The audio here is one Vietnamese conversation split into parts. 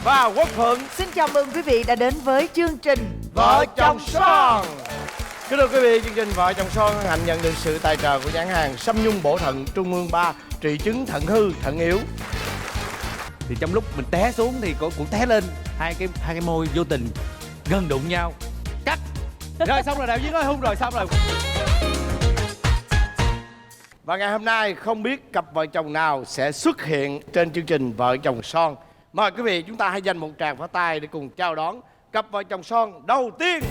và Quốc Thuận. Xin chào mừng quý vị đã đến với chương trình Vợ chồng son. Kính thưa quý vị, chương trình Vợ chồng son hân hạnh nhận được sự tài trợ của nhãn hàng Sâm Nhung Bổ Thận Trung ương 3, trị chứng thận hư, thận yếu. Thì trong lúc mình té xuống thì cô cũng té lên, hai cái môi vô tình gần đụng nhau, cắt. Rồi xong rồi, đạo diễn nói hung rồi, xong rồi. Và ngày hôm nay không biết cặp vợ chồng nào sẽ xuất hiện trên chương trình Vợ chồng son. Mời quý vị chúng ta hãy dành một tràng pháo tay để cùng chào đón cặp vợ chồng son đầu tiên.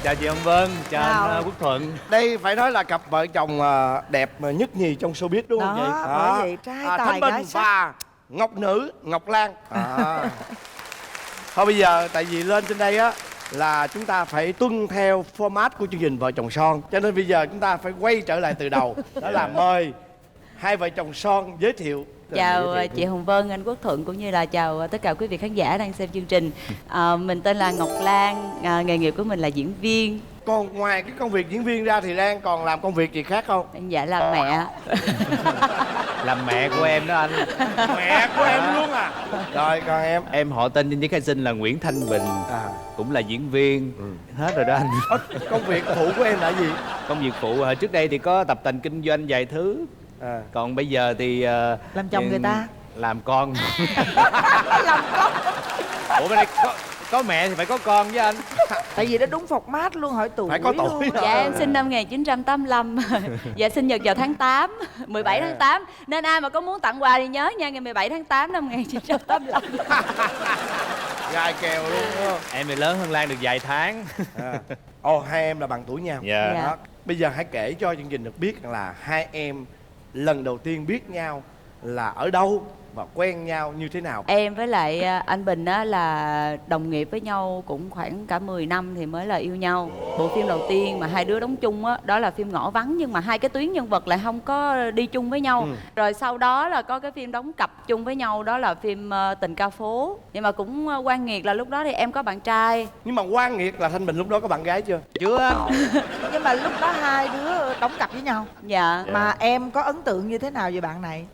Chào chị Hồng Vân, chào anh Quốc Thuận. Đây phải nói là cặp vợ chồng đẹp nhất nhì trong showbiz đúng không vậy? Bởi vậy trai tài Thanh gái Bình sắc. và Ngọc Nữ, Ngọc Lan. Thôi bây giờ tại vì lên trên đây á là chúng ta phải tuân theo format của chương trình Vợ chồng son, cho nên bây giờ chúng ta phải quay trở lại từ đầu. Đó là mời hai vợ chồng son giới thiệu. Chào chị Hồng Vân, anh Quốc Thuận cũng như là chào tất cả quý vị khán giả đang xem chương trình. Mình tên là Ngọc Lan, nghề nghiệp của mình là diễn viên. Còn ngoài cái công việc diễn viên ra thì Lan còn làm công việc gì khác không? Dạ là mẹ. Làm mẹ của em đó anh. Mẹ của em luôn à? Rồi còn em? Em họ tên trên giấy khai sinh là Nguyễn Thanh Bình, cũng là diễn viên. Hết rồi đó anh. Công việc phụ của em là gì? Công việc phụ trước đây thì có tập tành kinh doanh vài thứ. Còn bây giờ thì Làm chồng người ta. làm con. Làm con. Ủa bên đây có mẹ thì phải có con với anh. Tại vì nó đúng format luôn, hỏi tuổi. Phải có tuổi luôn. đó. Dạ em sinh năm 1985. Dạ sinh nhật vào tháng 8, 17 tháng 8. Nên ai mà có muốn tặng quà thì nhớ nha, ngày 17 tháng 8 năm 1985. Gai kèo luôn đúng không? Em thì lớn hơn Lan được vài tháng. Hai em là bằng tuổi nhau. Dạ. Dạ. Đó. Bây giờ hãy kể cho chương trình được biết là hai em lần đầu tiên biết nhau là ở đâu và quen nhau như thế nào. Em với lại anh Bình á là đồng nghiệp với nhau cũng khoảng cả 10 năm thì mới là yêu nhau. Bộ phim đầu tiên mà hai đứa đóng chung á đó là phim Ngõ Vắng, nhưng mà hai cái tuyến nhân vật lại không có đi chung với nhau. Rồi sau đó là có cái phim đóng cặp chung với nhau, đó là phim Tình Ca Phố. Nhưng mà cũng oan nghiệt là lúc đó thì em có bạn trai. Nhưng mà oan nghiệt là Thanh Bình lúc đó có bạn gái chưa? Chưa anh. Nhưng mà lúc đó hai đứa đóng cặp với nhau. Dạ. Mà em có ấn tượng như thế nào về bạn này?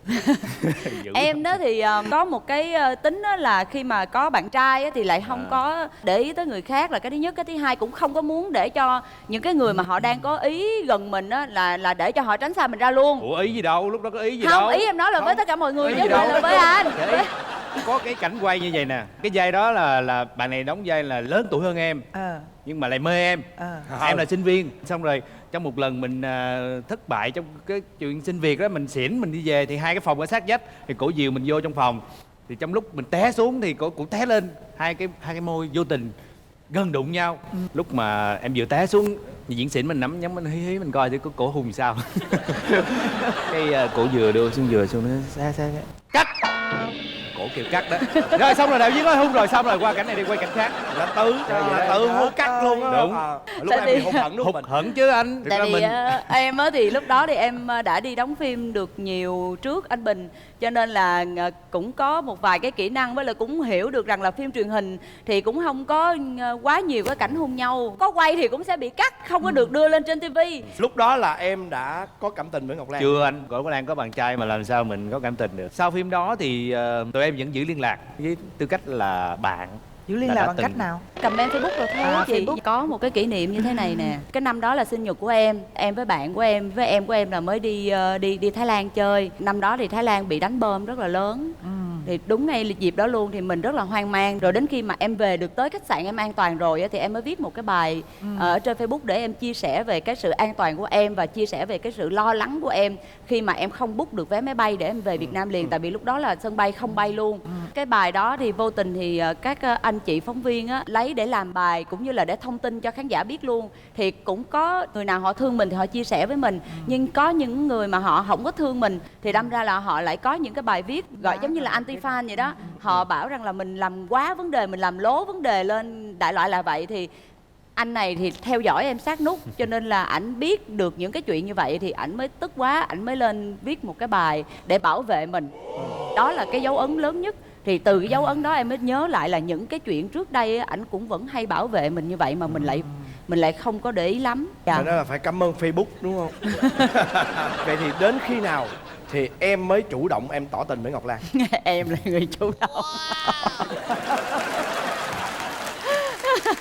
Em đó thì có một cái tính đó là khi mà có bạn trai á, thì lại không có để ý tới người khác, là cái thứ nhất. Cái thứ hai cũng không có muốn để cho những cái người mà họ đang có ý gần mình á là để cho họ tránh xa mình ra luôn. Ủa ý gì đâu, lúc đó có ý gì Không, đâu. ý em nói là với tất cả mọi người Ý chứ gì không phải đâu. là với anh. Đấy, có cái cảnh quay như vậy nè. Cái vai đó là bạn này đóng vai là lớn tuổi hơn em, nhưng mà lại mê em. Em là sinh viên. Xong rồi trong một lần mình thất bại trong cái chuyện xin việc đó, mình xỉn mình đi về thì hai cái phòng ở sát vách, thì cổ dìu mình vô trong phòng. Thì trong lúc mình té xuống thì cổ cũng té lên, hai cái môi vô tình gần đụng nhau. Lúc mà em vừa té xuống, diễn xỉn mình nắm nhắm mình hí hí mình coi thì cổ hùng sao. Cái cổ vừa đưa xuống nó xa cắt. Cổ kêu cắt đó. Rồi xong rồi, đạo diễn nói hung rồi, xong rồi qua cảnh này đi quay cảnh khác. Là tự hô cắt luôn á. Đúng. Lúc Tại em bị vì- hụt hẫng đúng không? Hụt hẫng chứ anh. Thực Tại ra vì mình em á thì lúc đó thì em đã đi đóng phim được nhiều trước anh Bình, cho nên là cũng có một vài cái kỹ năng, với lại cũng hiểu được rằng là phim truyền hình thì cũng không có quá nhiều cái cảnh hôn nhau. Có quay thì cũng sẽ bị cắt, không có được đưa lên trên tivi. Lúc đó là em đã có cảm tình với Ngọc Lan? chưa anh, cổ đang có bạn trai mà làm sao mình có cảm tình được. Sau phim đó thì tụi em vẫn giữ liên lạc với tư cách là bạn. Giữ liên Đã lạc bằng từng- cách nào? Comment Facebook rồi thôi chị. Facebook. Có một cái kỷ niệm như thế này nè. Cái năm đó là sinh nhật của em với bạn của em, với em của em là mới đi Thái Lan chơi. Năm đó thì Thái Lan bị đánh bom rất là lớn. Thì đúng ngay dịp đó luôn thì mình rất là hoang mang. Rồi đến khi mà em về được tới khách sạn em an toàn rồi á, thì em mới viết một cái bài ở trên Facebook để em chia sẻ về cái sự an toàn của em và chia sẻ về cái sự lo lắng của em khi mà em không book được vé máy bay để em về Việt Nam liền. Tại vì lúc đó là sân bay không bay luôn. Cái bài đó thì vô tình thì các anh chị phóng viên á lấy để làm bài cũng như là để thông tin cho khán giả biết luôn. Thì cũng có người nào họ thương mình thì họ chia sẻ với mình, nhưng có những người mà họ không có thương mình thì đâm ra là họ lại có những cái bài viết gọi giống như là anti fan vậy đó. Họ bảo rằng là mình làm quá vấn đề, mình làm lố vấn đề lên, đại loại là vậy. Thì anh này thì theo dõi em sát nút, cho nên là ảnh biết được những cái chuyện như vậy thì ảnh mới tức quá, ảnh mới lên viết một cái bài để bảo vệ mình. Đó là cái dấu ấn lớn nhất. Thì từ cái dấu ấn đó em mới nhớ lại là những cái chuyện trước đây á, ảnh cũng vẫn hay bảo vệ mình như vậy mà mình lại mình lại không có để ý lắm. Dạ. Đó là phải cảm ơn Facebook đúng không? Vậy thì đến khi nào thì em mới chủ động em tỏ tình với Ngọc Lan? Em là người chủ động.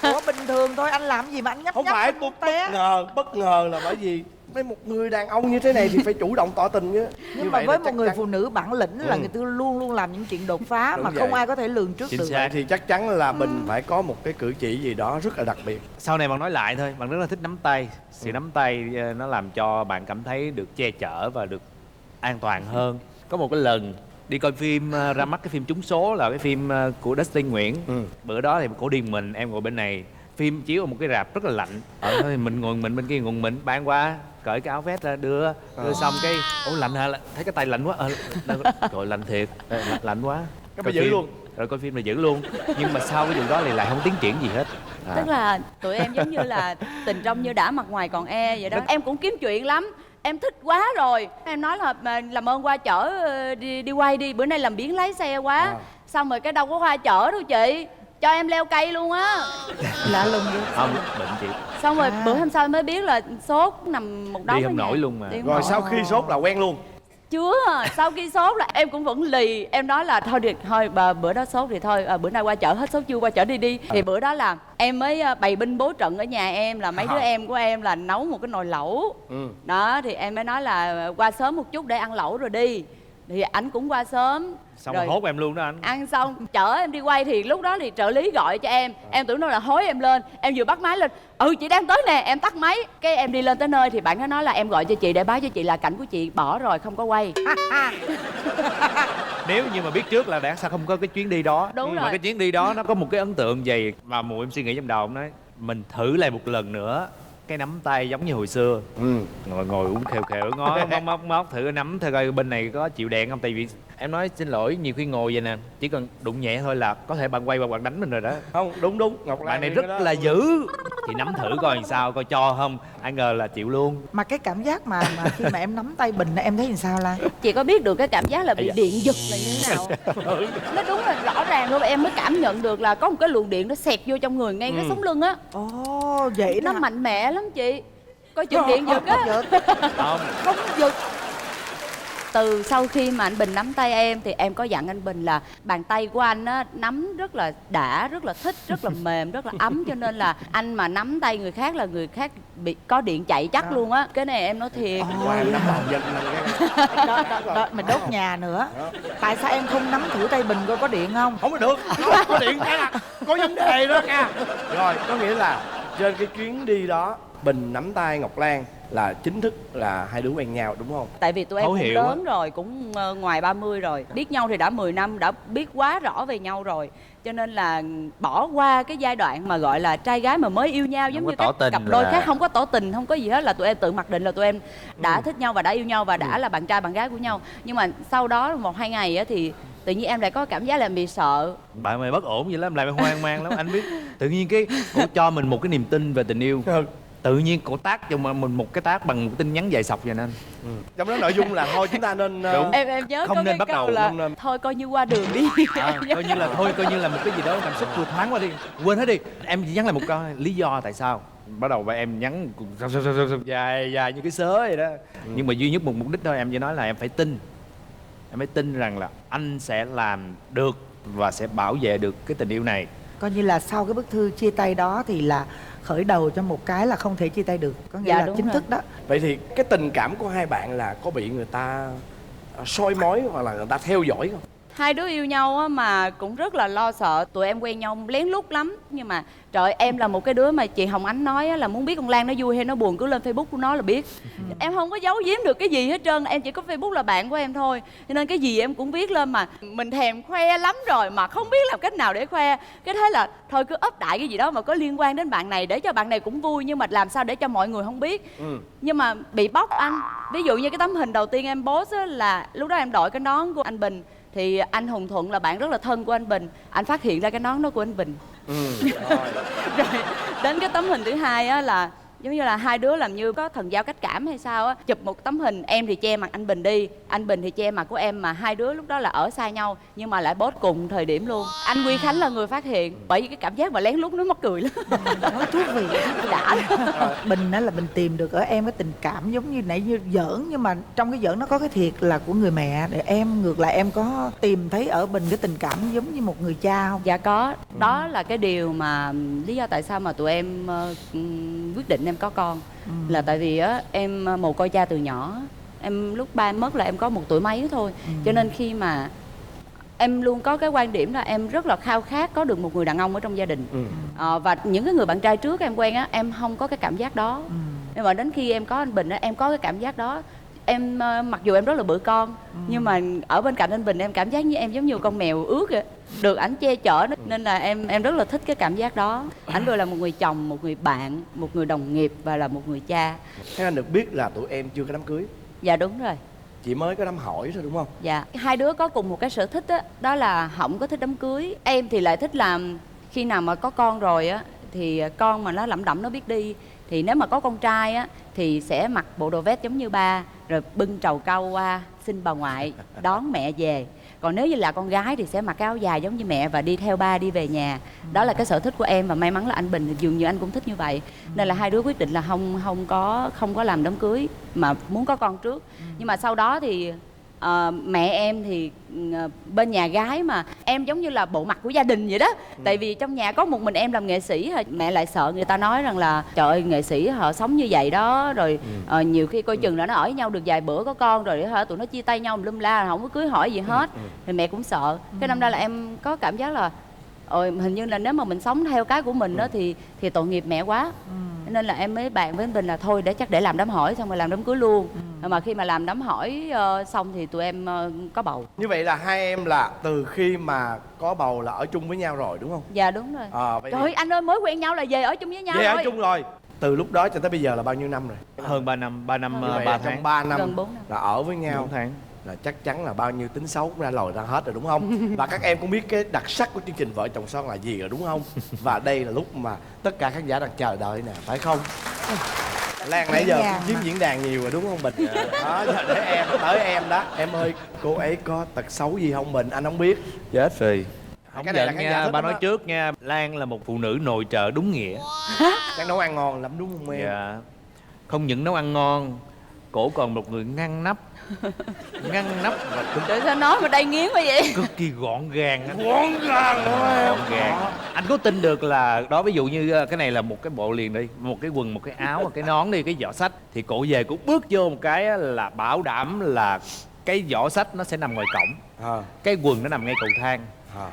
Ủa bình thường thôi, anh làm gì mà anh nhấp Không nhấp phải anh tôi không té. bất ngờ là bởi vì với một người đàn ông như thế này thì phải chủ động tỏ tình chứ. Nhưng mà với một người phụ nữ bản lĩnh là người ta luôn luôn làm những chuyện đột phá Đúng mà vậy. không ai có thể lường trước Chính được. xác. thì chắc chắn là mình phải có một cái cử chỉ gì đó rất là đặc biệt. Sau này bạn nói lại thôi, bạn rất là thích nắm tay. Sự nắm tay nó làm cho bạn cảm thấy được che chở và được an toàn hơn. Có một cái lần đi coi phim, ra mắt cái phim trúng số là cái phim của Dustin Nguyễn. Bữa đó thì cổ điên mình, em ngồi bên này. Phim chiếu ở một cái rạp rất là lạnh. Thôi mình ngồi mình bên kia ngồi mình, bạn qua cởi cái áo vest ra đưa xong cái ủa lạnh hả? Thấy cái tay lạnh quá. Trời lạnh thiệt, lạnh quá. Cái Coi phải giữ phim. luôn. Rồi coi phim là giữ luôn. Nhưng mà sau cái điều đó thì lại không tiến triển gì hết. Tức là tụi em giống như là tình trong như đã mặt ngoài còn e vậy đó. Em cũng kiếm chuyện lắm. Em thích quá rồi. Em nói là làm ơn qua chở đi quay đi. Bữa nay làm biếng lái xe quá. Xong rồi cái đâu có qua chở đâu chị. Cho em leo cây luôn á. Lạ lùng vậy. Không, bệnh chị. Xong rồi bữa hôm sau mới biết là sốt nằm một đống Đi ở không nhà. nổi luôn mà. Đi không Rồi nổi. sau khi sốt là quen luôn. Chưa, sau khi sốt là em cũng vẫn lì. Em nói là thôi được, thôi bữa đó sốt thì thôi, bữa nay qua chợ hết sốt chưa qua chợ đi. Thì bữa đó là em mới bày binh bố trận ở nhà em, là mấy đứa em của em là nấu một cái nồi lẩu. Đó thì em mới nói là qua sớm một chút để ăn lẩu rồi đi. Thì ảnh cũng qua sớm. Xong rồi hốt em luôn đó anh. Ăn xong chở em đi quay thì lúc đó thì trợ lý gọi cho em tưởng đâu là hối em lên. Em vừa bắt máy lên, chị đang tới nè, em tắt máy. Cái em đi lên tới nơi thì bạn nó nói là em gọi cho chị để báo cho chị là cảnh của chị bỏ rồi, không có quay. Nếu như mà biết trước là đã sao không có cái chuyến đi đó. Đúng Mà rồi. cái chuyến đi đó nó có một cái ấn tượng gì mà mụ em suy nghĩ trong đầu, em nói mình thử lại một lần nữa cái nắm tay giống như hồi xưa. Ngồi uống khều khều ngó móc thử nắm thôi coi bên này có chịu đèn không. Tại vì em nói xin lỗi, nhiều khi ngồi vậy nè, chỉ cần đụng nhẹ thôi là có thể bạn quay và bạn đánh mình rồi đó. Không, đúng Ngọc Lan Bạn này cái rất đó. là dữ. Thì nắm thử coi làm sao, coi cho không. Ai ngờ là chịu luôn. Mà cái cảm giác mà khi mà em nắm tay Bình em thấy làm sao Lan? Chị có biết được cái cảm giác là bị Ây da. điện giật là như thế nào? Nó đúng là rõ ràng luôn, em mới cảm nhận được là có một cái luồng điện nó xẹt vô trong người ngay cái sống lưng á. Ồ vậy Nó đó. mạnh mẽ lắm chị. Coi chừng điện giật á. Không, Không giật. Từ sau khi mà anh Bình nắm tay em thì em có dặn anh Bình là bàn tay của anh á nắm rất là đã, rất là thích, rất là mềm, rất là ấm, cho nên là anh mà nắm tay người khác là người khác bị có điện chạy chắc luôn á. Cái này em nói thiệt. Qua nắm bầu giật mình Đó, mình đốt nhà nữa. Tại sao em không nắm thử tay Bình coi có điện không? không có được, có điện nha, có vấn đề đó nha. Rồi có nghĩa là trên cái chuyến đi đó Bình nắm tay Ngọc Lan là chính thức là hai đứa quen nhau đúng không? Tại vì tụi em Thấu cũng hiểu lớn rồi, cũng ngoài 30 rồi. Biết nhau thì đã 10 năm, đã biết quá rõ về nhau rồi. Cho nên là bỏ qua cái giai đoạn mà gọi là trai gái mà mới yêu nhau, giống Không như có tỏ các tình cặp đôi là- khác không có tỏ tình, không có gì hết, là tụi em tự mặc định là tụi em đã thích nhau và đã yêu nhau và đã là bạn trai bạn gái của nhau. Nhưng mà sau đó 1-2 ngày á thì tự nhiên em lại có cảm giác là em bị sợ. bạn mày bất ổn vậy lắm, lại mày hoang mang lắm. Anh biết tự nhiên cái cổ cho mình một cái niềm tin về tình yêu. Tự nhiên cổ tác cho mình một cái tác bằng một tin nhắn dài sọc vậy nên Trong đó nội dung là thôi chúng ta nên Đúng. Em nhớ Không có nên cái bắt câu đầu, là không nên. thôi coi như qua đường đi. coi như là thôi, coi như là một cái gì đó cảm xúc vừa thoáng qua đi, quên hết đi. Em chỉ nhắn lại một câu lý do tại sao. Bắt đầu và em nhắn dài dài như cái sớ vậy đó. Nhưng mà duy nhất một mục đích thôi, em chỉ nói là em phải tin. Em phải tin rằng là anh sẽ làm được và sẽ bảo vệ được cái tình yêu này. Coi như là sau cái bức thư chia tay đó thì là khởi đầu cho một cái là không thể chia tay được. Có nghĩa Dạ, là đúng chính rồi. thức đó. Vậy thì cái tình cảm của hai bạn là có bị người ta soi mói hoặc là người ta theo dõi không? Hai đứa yêu nhau á mà cũng rất là lo sợ. Tụi em quen nhau lén lút lắm. Nhưng mà trời ơi, em là một cái đứa mà chị Hồng Ánh nói á, là muốn biết con Lan nó vui hay nó buồn cứ lên Facebook của nó là biết. Em không có giấu giếm được cái gì hết trơn. Em chỉ có Facebook là bạn của em thôi, cho nên cái gì em cũng viết lên. Mà mình thèm khoe lắm rồi mà không biết làm cách nào để khoe. Cái thế là thôi cứ up đại cái gì đó mà có liên quan đến bạn này để cho bạn này cũng vui, nhưng mà làm sao để cho mọi người không biết. Nhưng mà bị bóc anh. Ví dụ như cái tấm hình đầu tiên em post á, là lúc đó em đội cái nón của anh Bình. Thì anh Hùng Thuận là bạn rất là thân của anh Bình, anh phát hiện ra cái nón đó của anh Bình. Rồi đến cái tấm hình thứ hai á là giống như là hai đứa làm như có thần giao cách cảm hay sao á. Chụp một tấm hình, em thì che mặt anh Bình đi, anh Bình thì che mặt của em, mà hai đứa lúc đó là ở xa nhau nhưng mà lại post cùng thời điểm luôn. Anh Quy Khánh là người phát hiện, bởi vì cái cảm giác mà lén lút nó mắc cười lắm. Nói thú vị đã. Bình á là mình tìm được ở em cái tình cảm giống như nãy như giỡn, nhưng mà trong cái giỡn nó có cái thiệt là của người mẹ. Để em ngược lại em có tìm thấy ở Bình cái tình cảm giống như một người cha không? Dạ có, đó là cái điều mà lý do tại sao mà tụi em quyết định em có con. Là tại vì á em mồ côi cha từ nhỏ. Em lúc ba em mất là em có 1 tuổi mấy thôi. Cho nên khi mà em luôn có cái quan điểm là em rất là khao khát có được một người đàn ông ở trong gia đình. Và những cái người bạn trai trước em quen á, em không có cái cảm giác đó. Nhưng mà đến khi em có anh Bình á, em có cái cảm giác đó. Em mặc dù em rất là bự con, nhưng mà ở bên cạnh anh Bình em cảm giác như em giống như con mèo ướt vậy, được ảnh che chở, nên là em rất là thích cái cảm giác đó. Ảnh vừa là một người chồng, một người bạn, một người đồng nghiệp và là một người cha. Thế anh được biết là tụi em chưa có đám cưới. Dạ đúng rồi. Chỉ mới có đám hỏi thôi đúng không? Dạ, hai đứa có cùng một cái sở thích á, đó là không có thích đám cưới. Em thì lại thích làm khi nào mà có con rồi á, thì con mà nó lẩm đẩm nó biết đi. Thì nếu mà có con trai á thì sẽ mặc bộ đồ vest giống như ba, rồi bưng trầu cau qua xin bà ngoại đón mẹ về. Còn nếu như là con gái thì sẽ mặc cái áo dài giống như mẹ và đi theo ba đi về nhà. Đó là cái sở thích của em, và may mắn là anh Bình thì dường như anh cũng thích như vậy. Nên là hai đứa quyết định là không có làm đám cưới mà muốn có con trước. Nhưng mà sau đó thì mẹ em thì bên nhà gái mà em giống như là bộ mặt của gia đình vậy đó. Tại vì trong nhà có một mình em làm nghệ sĩ, mẹ lại sợ người ta nói rằng là trời ơi nghệ sĩ họ sống như vậy đó, rồi nhiều khi coi chừng là nó ở với nhau được vài bữa có con rồi tụi nó chia tay nhau lum la, không có cưới hỏi gì hết. Thì mẹ cũng sợ. Cái năm ra là em có cảm giác là hình như là nếu mà mình sống theo cái của mình đó thì tội nghiệp mẹ quá. Nên là em mới bàn với anh Bình là thôi chắc để làm đám hỏi xong rồi làm đám cưới luôn. Mà khi mà làm đám hỏi xong thì tụi em có bầu. Như vậy là hai em là từ khi mà có bầu là ở chung với nhau rồi đúng không? Dạ đúng rồi. Vậy Trời ơi anh ơi, mới quen nhau là về ở chung với nhau về rồi. ở chung rồi. Từ lúc đó cho tới bây giờ là bao nhiêu năm rồi? Hơn 3 năm, 3 năm 3 tháng. Trong 3 năm Gần 4 năm là ở với nhau 4 tháng. Là chắc chắn là bao nhiêu tính xấu cũng đã lòi ra hết rồi đúng không? Và các em cũng biết cái đặc sắc của chương trình Vợ Chồng Son là gì rồi đúng không? Và đây là lúc mà tất cả khán giả đang chờ đợi nè, phải không? Lan nãy giờ chiếm diễn đàn nhiều rồi đúng không Bình? Đó, giờ để em, tới em đó. Em ơi, cô ấy có tật xấu gì không Bình? Anh không biết. Chết rồi. Không Cái này là giận khán giả nha, thích ba lắm nói á. trước nha. Lan là một phụ nữ nội trợ đúng nghĩa. Đang nấu ăn ngon lắm đúng không em? Dạ. Không những nấu ăn ngon, cổ còn một người ngăn nắp. Ngăn nắp và Trời sao nói mà đầy nghiến quá vậy? cực kỳ gọn gàng. Gọn gàng thôi em. Gọn gàng. Anh có tin được là đó, ví dụ như cái này là một cái bộ liền đi, một cái quần, một cái áo, một cái nón đi, cái giỏ sách, thì cổ về cũng bước vô một cái là bảo đảm là cái giỏ sách nó sẽ nằm ngoài cổng, cái quần nó nằm ngay cầu thang,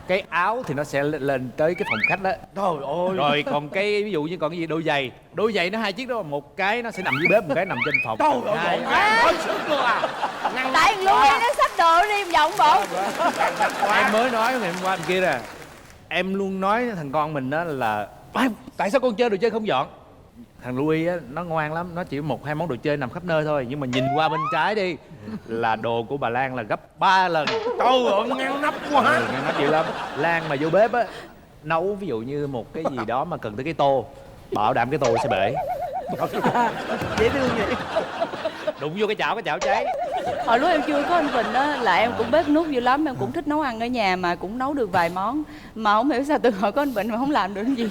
cái áo thì nó sẽ lên tới cái phòng khách đó. Trời ơi. Rồi còn cái ví dụ như còn cái gì, đôi giày nó 2 chiếc đó, một cái nó sẽ nằm dưới bếp, một cái nằm trên phòng. Trời ơi, gọn gàng hết sức luôn à. Tại thằng Louis nó xách đồ đi em vọng bộ. Em mới nói ngày hôm qua bên kia nè, em luôn nói thằng con mình đó là tại sao con chơi đồ chơi không dọn. Thằng Louis á nó ngoan lắm, nó chỉ 1-2 món đồ chơi nằm khắp nơi thôi, nhưng mà nhìn qua bên trái đi là đồ của bà Lan là gấp 3 lần. Trời ơi, ngăn nắp quá. Ngăn nắp dữ lắm. Lan mà vô bếp á nấu ví dụ như một cái gì đó mà cần tới cái tô, bảo đảm cái tô sẽ bể. Dễ thương vậy. Đụng vô cái chảo cháy. Hồi lúc em chưa có anh Bình á là em cũng bếp nút dữ lắm, em cũng thích nấu ăn ở nhà mà cũng nấu được vài món. Mà không hiểu sao từ hồi có anh Bình mà không làm được cái gì.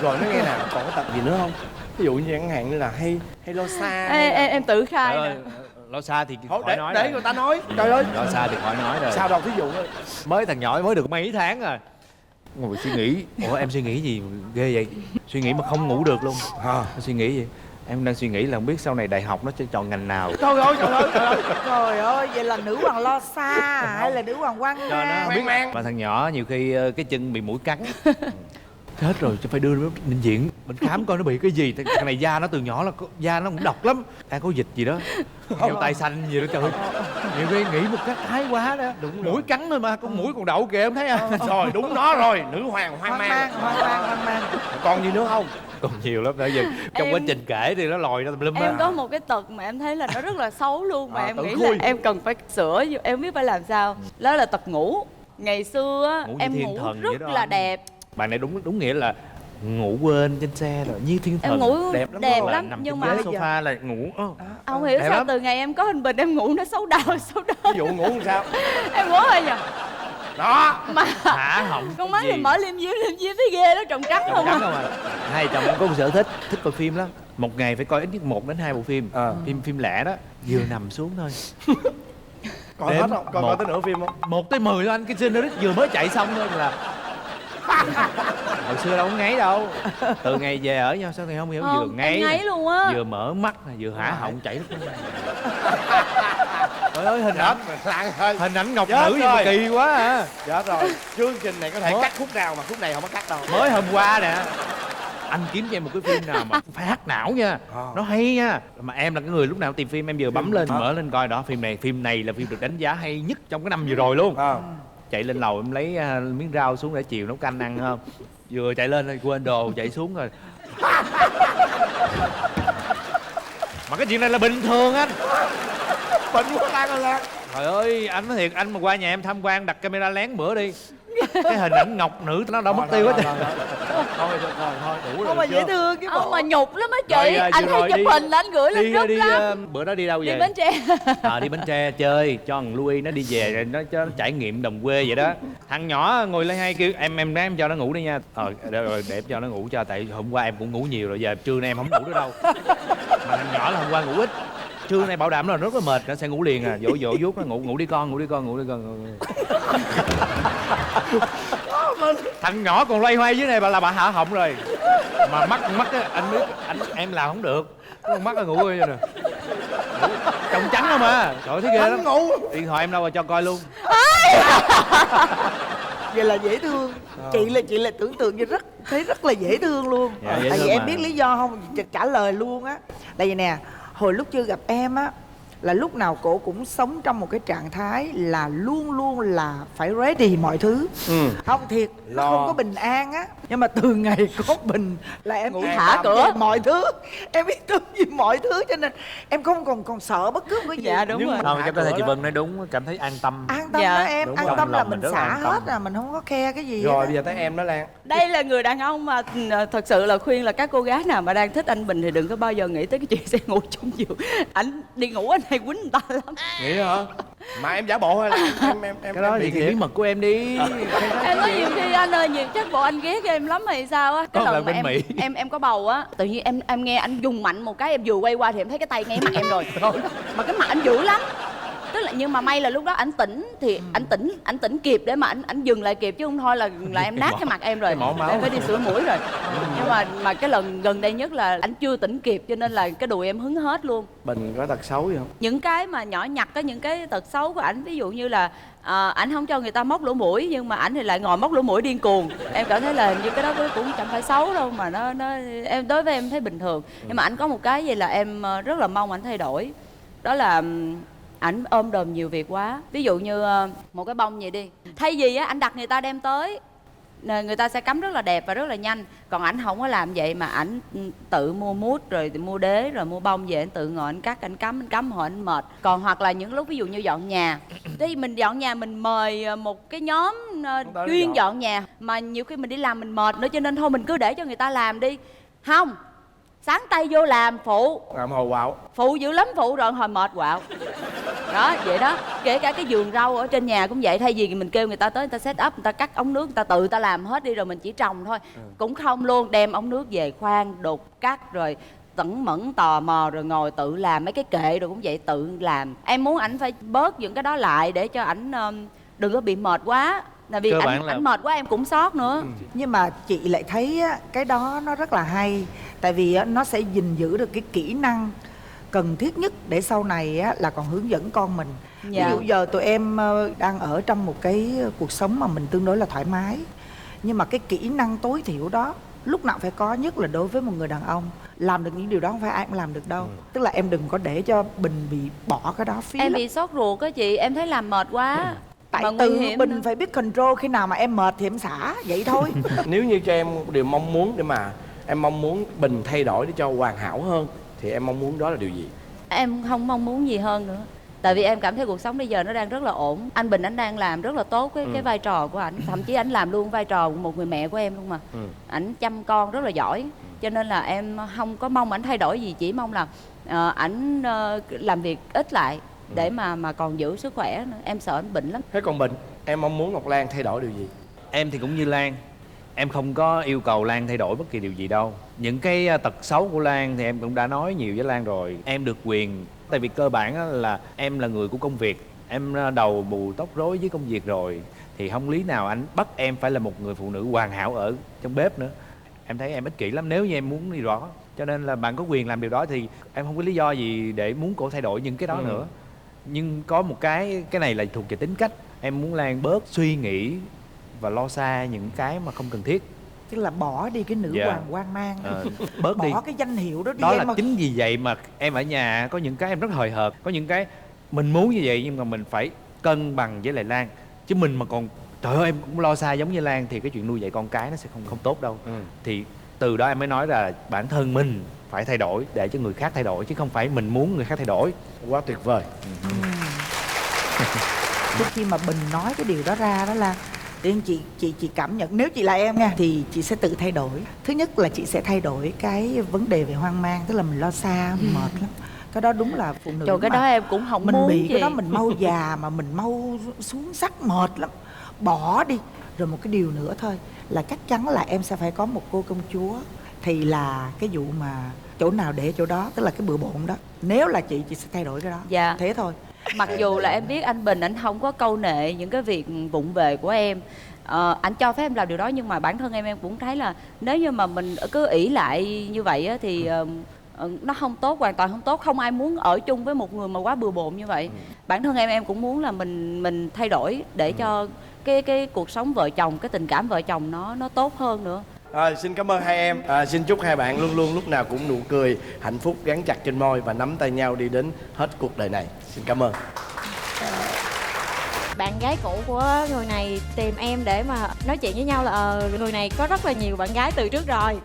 Rồi nó nghe nào, còn có tật gì nữa không? Ví dụ như chẳng hạn như là hay lo xa. Em tự khai Trời nè. ơi, lo xa thì Thôi, khỏi nói để rồi. người ta nói. Trời ơi. Lo xa thì khỏi nói rồi. Sao đâu, thí dụ thôi. Mới thằng nhỏ mới được mấy tháng rồi, ngồi suy nghĩ. Ủa em suy nghĩ gì ghê vậy? Suy nghĩ mà không ngủ được luôn. Suy nghĩ gì? Em đang suy nghĩ là không biết sau này đại học nó sẽ chọn ngành nào. Trời ơi, trời ơi, trời ơi. Trời ơi, vậy là nữ hoàng lo xa hay là nữ hoàng hoang mang? Hoang mang. Mà thằng nhỏ nhiều khi cái chân bị muỗi cắn. Chết rồi, chứ phải đưa nó bệnh viện bệnh khám coi nó bị cái gì. Thằng này da nó từ nhỏ là da nó cũng độc lắm, đang có dịch gì đó, heo tay xanh gì đó. Trời ơi, nhiều khi nghĩ một cách thái quá đó. Đúng, mũi cắn thôi mà, con mũi còn đậu kìa, em thấy không? Rồi, đúng nó rồi, nữ hoàng hoang mang. Hoang mang. Còn gì nữa không? Còn nhiều lắm. Bây giờ trong quá trình kể thì nó lòi ra tùm lum. Em có một cái tật mà em thấy là nó rất là xấu luôn, mà em tự nghĩ khui. là em cần phải sửa, em không biết phải làm sao. Đó là tật ngủ. Ngày xưa á, Ngủ như em thiên ngủ thần vậy rất đó là anh. đẹp. Bạn này đúng nghĩa là ngủ quên trên xe rồi như thiên thần. Em ngủ đẹp lắm đẹp luôn. lắm nằm nhưng trên mà ghế sofa là ngủ không hiểu đẹp sao lắm. từ ngày em có hình bình em ngủ nó xấu đầu xấu Ví đôi. dụ ngủ làm sao Em ngủ hơi nhờ đó mà Hả họng con mắt gì? thì mở liêm diêm thấy ghê đó, trồng trắng không Cắn à. không à. Hai chồng em có một sở thích coi phim lắm. Một ngày phải coi ít nhất 1 đến 2 bộ phim. Phim lẻ đó, vừa nằm xuống thôi. coi hết không, coi tới nửa phim không? 1 tới 10 thôi anh, cái Cinderella vừa mới chạy xong thôi là hồi xưa đâu có ngáy đâu. Từ ngày về ở nhau sao thì không hiểu, vừa Em ngáy ngáy luôn á. vừa mở mắt vừa hả họng chảy nước mắt. Trời ơi, hình ảnh ngọc Chết nữ gì mà rồi. kỳ quá à. Chết rồi, chương trình này có thể cắt khúc nào mà khúc này không có cắt đâu. Mới hôm qua nè, anh kiếm cho em một cái phim nào mà phải hack não nha, nó hay nha. Mà em là cái người lúc nào tìm phim em vừa bấm lên mở lên coi đó, phim này là phim được đánh giá hay nhất trong cái năm vừa rồi luôn. Chạy lên lầu em lấy miếng rau xuống để chiều nấu canh ăn không, vừa chạy lên quên đồ chạy xuống rồi. Mà cái chuyện này là bình thường anh. Bệnh quá Lan. Trời ơi, anh nói thiệt, anh mà qua nhà em tham quan đặt camera lén bữa đi. Cái hình ảnh ngọc nữ nó đã mất tiêu hết. Thôi đủ rồi. Không mà dễ thương chứ bộ. Ông mà nhục lắm á chị. Rồi, Anh vừa hay rồi chụp đi- hình là anh gửi lên group lắm. Bữa đó đi đâu về? Đi Bến Tre. Đi Bến Tre chơi cho thằng Louis nó đi về rồi nó cho nó trải nghiệm đồng quê vậy đó. Thằng nhỏ ngồi lên hay kêu em cho nó ngủ đi nha. Rồi để em cho nó ngủ cho, tại hôm qua em cũng ngủ nhiều rồi, giờ trưa nay em không ngủ nữa đâu. Mà thằng nhỏ là hôm qua ngủ ít, trưa nay bảo đảm là rất là mệt, nó sẽ ngủ liền à. Dỗ vuốt nó ngủ đi con. Thằng nhỏ còn loay hoay dưới này là bà hạ họng rồi. Mà mắt á, anh biết em làm không được, con mắt nó ngủ rồi nè, trông trắng không à. Trời ơi, thấy ghê lắm. Ngủ. Điện thoại em đâu mà cho coi luôn. Vậy là dễ thương. Chị là tưởng tượng như thấy rất là dễ thương luôn. Dạ, dễ Tại vì thương em mà. biết lý do không? Trả lời luôn á. Tại vì nè, hồi lúc chưa gặp em á, là lúc nào cổ cũng sống trong một cái trạng thái là luôn luôn là phải ready mọi thứ. Không thiệt, nó không có bình an á. Nhưng mà từ ngày có Bình là em Ngủ yên thả tâm cửa. về mọi thứ. Em yên tâm về mọi thứ, cho nên em không còn sợ bất cứ một cái gì. Dạ đúng Nhưng rồi. mà- Không, cái thấy chị Vân nói đúng, cảm thấy an tâm. An tâm Dạ. đó em, Đúng an rồi. tâm Trong là lòng mình mình rất là xả an tâm. hết à, mình không có khe cái gì Rồi hết á. bây giờ tới em đó Lan. Đây là người đàn ông mà thật sự là khuyên là các cô gái nào mà đang thích anh Bình thì đừng có bao giờ nghĩ tới cái chuyện sẽ ngủ chung giường. Ảnh đi ngủ anh hay quýnh người ta lắm. Nghĩ hả? Mà em giả bộ hay là em Cái đó thì bị bí mật của em đi. Em nói nhiều khi anh ơi, nhiều chắc bộ anh ghét em lắm hay sao á. Có Cái lần lần mà bên Mỹ. em có bầu á, tự nhiên em nghe anh dùng mạnh một cái, em vừa quay qua thì em thấy cái tay ngay mặt em rồi. Mà cái mặt anh dữ lắm. Tức là nhưng mà may là lúc đó anh tỉnh thì anh tỉnh kịp để mà anh dừng lại kịp, chứ không thôi là em nát cái mặt em rồi. Cái mỏ máu. Em phải đi sửa mũi rồi. Nhưng mà cái lần gần đây nhất là anh chưa tỉnh kịp, cho nên là cái đùi em hứng hết luôn. Bình có tật xấu gì không? Những cái mà nhỏ nhặt á, những cái tật xấu của ảnh, ví dụ như là ảnh không cho người ta móc lỗ mũi, nhưng mà ảnh thì lại ngồi móc lỗ mũi điên cuồng. Em cảm thấy là như cái đó cũng chẳng phải xấu đâu, mà nó em đối với em thấy bình thường. Nhưng mà ảnh có một cái gì là em rất là mong ảnh thay đổi, đó là ảnh ôm đồm nhiều việc quá. Ví dụ như một cái bông vậy đi, thay vì á ảnh đặt người ta đem tới, người ta sẽ cắm rất là đẹp và rất là nhanh, còn ảnh không có làm vậy mà ảnh tự mua mút rồi mua đế rồi mua bông về, ảnh tự ngồi ảnh cắt, ảnh cắm hồi ảnh mệt. Còn hoặc là những lúc ví dụ như dọn nhà, thì mình dọn nhà mình mời một cái nhóm chuyên dọn nhà, mà nhiều khi mình đi làm mình mệt nữa, cho nên thôi mình cứ để cho người ta làm đi. Không, sáng tay vô làm phụ, Làm hồ quạo. phụ dữ lắm, phụ rồi hồi mệt quạo. Đó vậy đó, kể cả cái vườn rau ở trên nhà cũng vậy, thay vì mình kêu người ta tới người ta set up, người ta cắt ống nước, người ta tự ta làm hết đi rồi mình chỉ trồng thôi. Cũng không luôn, đem ống nước về khoan đục cắt rồi tẩn mẫn tò mò rồi ngồi tự làm. Mấy cái kệ rồi cũng vậy, tự làm. Em muốn ảnh phải bớt những cái đó lại để cho ảnh đừng có bị mệt quá. Là vì ảnh mệt quá em cũng sót nữa. Nhưng mà chị lại thấy á, cái đó nó rất là hay. Tại vì á, nó sẽ gìn giữ được cái kỹ năng cần thiết nhất để sau này á, là còn hướng dẫn con mình. Dạ. Ví dụ giờ tụi em đang ở trong một cái cuộc sống mà mình tương đối là thoải mái, nhưng mà cái kỹ năng tối thiểu đó lúc nào phải có, nhất là đối với một người đàn ông. Làm được những điều đó không phải ai cũng làm được đâu. Tức là em đừng có để cho Bình bị bỏ cái đó phí Em lắm. bị sốt ruột á chị, em thấy làm mệt quá. Tại mà nguy tự hiểm Bình nữa. phải biết control, khi nào mà em mệt thì em xả, vậy thôi. Nếu như cho em một điều mong muốn để mà em mong muốn Bình thay đổi để cho hoàn hảo hơn, thì em mong muốn đó là điều gì? Em không mong muốn gì hơn nữa. Tại vì em cảm thấy cuộc sống bây giờ nó đang rất là ổn. Anh Bình anh đang làm rất là tốt cái vai trò của ảnh. Thậm chí ảnh làm luôn vai trò của một người mẹ của em luôn mà. Ảnh chăm con rất là giỏi. Cho nên là em không có mong ảnh thay đổi gì, chỉ mong là ảnh làm việc ít lại để mà còn giữ sức khỏe nữa. Em sợ ảnh bệnh lắm. Thế còn Bình, em mong muốn Ngọc Lan thay đổi điều gì? Em thì cũng như Lan, em không có yêu cầu Lan thay đổi bất kỳ điều gì đâu. Những cái tật xấu của Lan thì em cũng đã nói nhiều với Lan rồi. Em được quyền, tại vì cơ bản là em là người của công việc. Em đầu bù tóc rối với công việc rồi, thì không lý nào anh bắt em phải là một người phụ nữ hoàn hảo ở trong bếp nữa. Em thấy em ích kỷ lắm nếu như em muốn đi rõ. Cho nên là bạn có quyền làm điều đó, thì em không có lý do gì để muốn cô thay đổi những cái đó nữa. Nhưng có một cái này là thuộc về tính cách. Em muốn Lan bớt suy nghĩ và lo xa những cái mà không cần thiết. Tức là bỏ đi cái nữ hoàng hoang mang, bớt bỏ đi cái danh hiệu đó đi. Đó em là mà... chính vì vậy mà em ở nhà có những cái em rất hời hợt, có những cái mình muốn như vậy nhưng mà mình phải cân bằng với lại Lan. Chứ mình mà còn trời ơi em cũng lo xa giống như Lan thì cái chuyện nuôi dạy con cái nó sẽ không tốt đâu. Thì từ đó em mới nói là bản thân mình phải thay đổi để cho người khác thay đổi, chứ không phải mình muốn người khác thay đổi. Quá tuyệt vời. Trước khi mà Bình nói cái điều đó ra đó là Tiên chị cảm nhận nếu chị là em nha thì chị sẽ tự thay đổi. Thứ nhất là chị sẽ thay đổi cái vấn đề về hoang mang, tức là mình lo xa mệt lắm. Cái đó đúng là phụ nữ. Trời, cái đó em cũng không mình muốn bị gì. cái đó mình mau già mà mình mau xuống sắc mệt lắm. Bỏ đi. Rồi một cái điều nữa thôi là chắc chắn là em sẽ phải có một cô công chúa. Thì là cái vụ mà chỗ nào để chỗ đó, tức là cái bừa bộn đó. Nếu là chị sẽ thay đổi cái đó. Dạ. Thế thôi. Mặc dù là em biết anh Bình anh không có câu nệ những cái việc vụng về của em, anh cho phép em làm điều đó, nhưng mà bản thân em cũng thấy là nếu như mà mình cứ ỷ lại như vậy á, thì nó không tốt, hoàn toàn không tốt. Không ai muốn ở chung với một người mà quá bừa bộn như vậy. Bản thân em cũng muốn là mình thay đổi để cho cái cuộc sống vợ chồng, cái tình cảm vợ chồng nó tốt hơn nữa. Xin cảm ơn hai em. Xin chúc hai bạn luôn luôn lúc nào cũng nụ cười, hạnh phúc gắn chặt trên môi và nắm tay nhau đi đến hết cuộc đời này. Xin cảm ơn. Bạn gái cũ của người này tìm em để mà nói chuyện với nhau là người này có rất là nhiều bạn gái từ trước rồi.